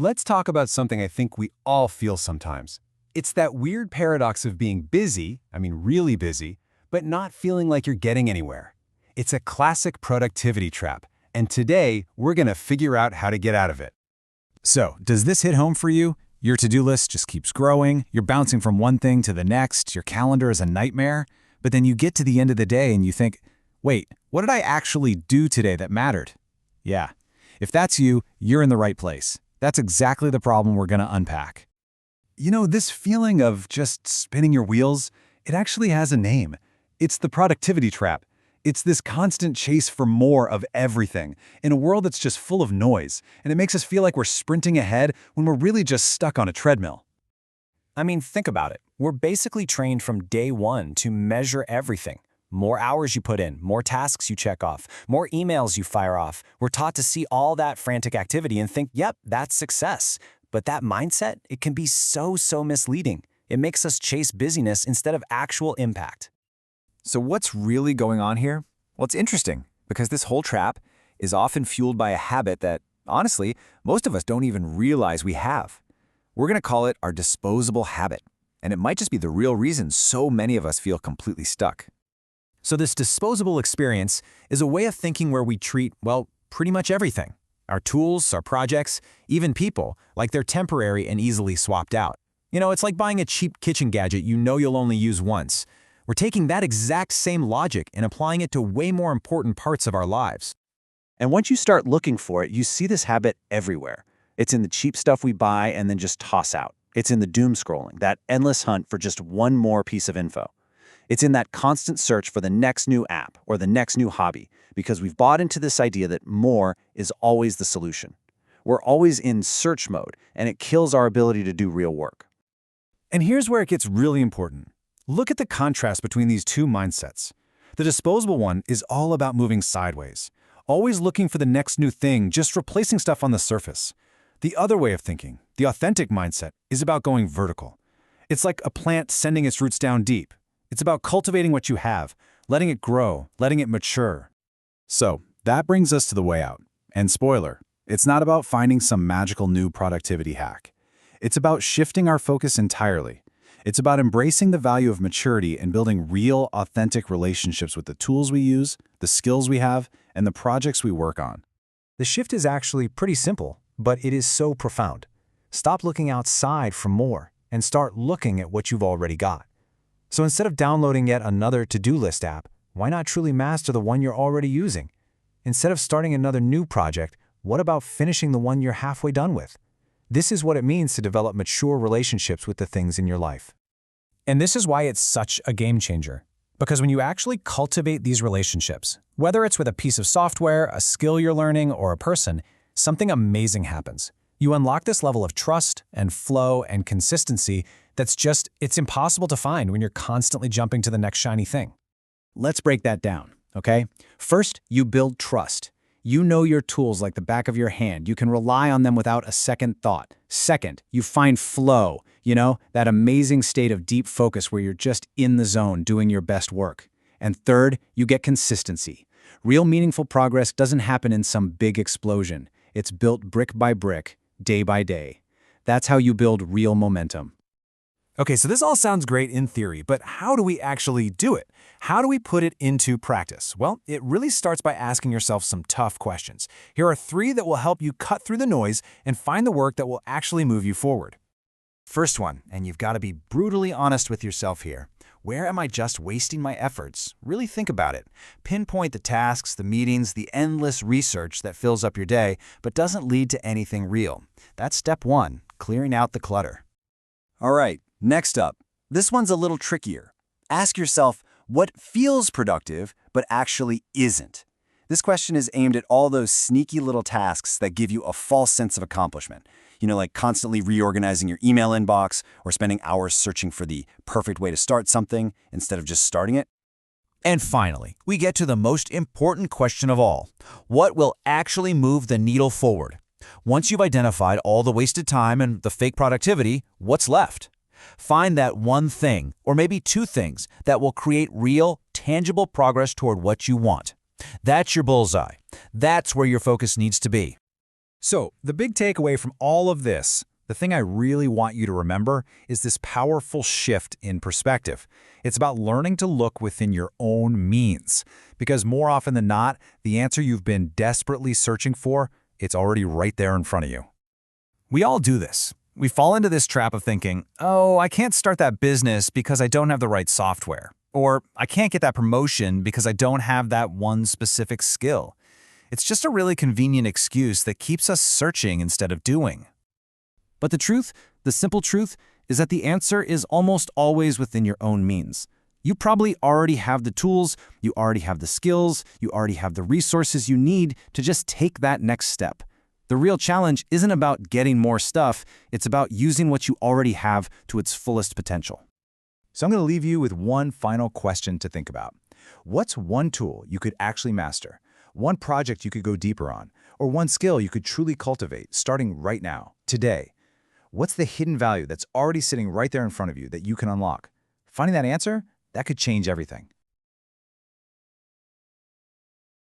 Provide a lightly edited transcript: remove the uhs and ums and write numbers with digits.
Let's talk about something I think we all feel sometimes. It's that weird paradox of being busy, really busy, but not feeling like you're getting anywhere. It's a classic productivity trap, and today we're going to figure out how to get out of it. So, does this hit home for you? Your to-do list just keeps growing, you're bouncing from one thing to the next, your calendar is a nightmare, but then you get to the end of the day and you think, wait, what did I actually do today that mattered? Yeah, if that's you, you're in the right place. That's exactly the problem we're going to unpack. You know, this feeling of just spinning your wheels, it actually has a name. It's the productivity trap. It's this constant chase for more of everything in a world that's just full of noise, and it makes us feel like we're sprinting ahead when we're really just stuck on a treadmill. Think about it. We're basically trained from day one to measure everything. More hours you put in, more tasks you check off, more emails you fire off. We're taught to see all that frantic activity and think, yep, that's success. But that mindset, it can be so misleading. It makes us chase busyness instead of actual impact. So what's really going on here? Well, it's interesting because this whole trap is often fueled by a habit that, honestly, most of us don't even realize we have. We're going to call it our disposable habit, and it might just be the real reason so many of us feel completely stuck. So this disposable experience is a way of thinking where we treat, well, pretty much everything. Our tools, our projects, even people, like they're temporary and easily swapped out. It's like buying a cheap kitchen gadget you know you'll only use once. We're taking that exact same logic and applying it to way more important parts of our lives. And once you start looking for it, you see this habit everywhere. It's in the cheap stuff we buy and then just toss out. It's in the doom scrolling, that endless hunt for just one more piece of info. It's in that constant search for the next new app or the next new hobby, because we've bought into this idea that more is always the solution. We're always in search mode, and it kills our ability to do real work. And here's where it gets really important. Look at the contrast between these two mindsets. The disposable one is all about moving sideways, always looking for the next new thing, just replacing stuff on the surface. The other way of thinking, the authentic mindset, is about going vertical. It's like a plant sending its roots down deep. It's about cultivating what you have, letting it grow, letting it mature. So, that brings us to the way out. And spoiler, it's not about finding some magical new productivity hack. It's about shifting our focus entirely. It's about embracing the value of maturity and building real, authentic relationships with the tools we use, the skills we have, and the projects we work on. The shift is actually pretty simple, but it is so profound. Stop looking outside for more and start looking at what you've already got. So instead of downloading yet another to-do list app, why not truly master the one you're already using? Instead of starting another new project, what about finishing the one you're halfway done with? This is what it means to develop mature relationships with the things in your life. And this is why it's such a game changer. Because when you actually cultivate these relationships, whether it's with a piece of software, a skill you're learning, or a person, something amazing happens. You unlock this level of trust and flow and consistency it's impossible to find when you're constantly jumping to the next shiny thing. Let's break that down, okay? First, you build trust. You know your tools like the back of your hand. You can rely on them without a second thought. Second, you find flow, that amazing state of deep focus where you're just in the zone doing your best work. And third, you get consistency. Real meaningful progress doesn't happen in some big explosion. It's built brick by brick, day by day. That's how you build real momentum. Okay, so this all sounds great in theory, but how do we actually do it? How do we put it into practice? Well, it really starts by asking yourself some tough questions. Here are 3 that will help you cut through the noise and find the work that will actually move you forward. First one, and you've got to be brutally honest with yourself here. Where am I just wasting my efforts? Really think about it. Pinpoint the tasks, the meetings, the endless research that fills up your day, but doesn't lead to anything real. That's step 1, clearing out the clutter. All right, next up. This one's a little trickier. Ask yourself what feels productive but actually isn't. This question is aimed at all those sneaky little tasks that give you a false sense of accomplishment. Like constantly reorganizing your email inbox or spending hours searching for the perfect way to start something instead of just starting it. And finally, we get to the most important question of all. What will actually move the needle forward? Once you've identified all the wasted time and the fake productivity, what's left? Find that one thing, or maybe 2 things, that will create real, tangible progress toward what you want. That's your bullseye. That's where your focus needs to be. So, the big takeaway from all of this, the thing I really want you to remember, is this powerful shift in perspective. It's about learning to look within your own means. Because more often than not, the answer you've been desperately searching for, it's already right there in front of you. We all do this. We fall into this trap of thinking, oh, I can't start that business because I don't have the right software. Or I can't get that promotion because I don't have that one specific skill. It's just a really convenient excuse that keeps us searching instead of doing. But the truth, the simple truth, is that the answer is almost always within your own means. You probably already have the tools, you already have the skills, you already have the resources you need to just take that next step. The real challenge isn't about getting more stuff, it's about using what you already have to its fullest potential. So I'm going to leave you with one final question to think about. What's one tool you could actually master? One project you could go deeper on? Or one skill you could truly cultivate starting right now, today? What's the hidden value that's already sitting right there in front of you that you can unlock? Finding that answer, that could change everything.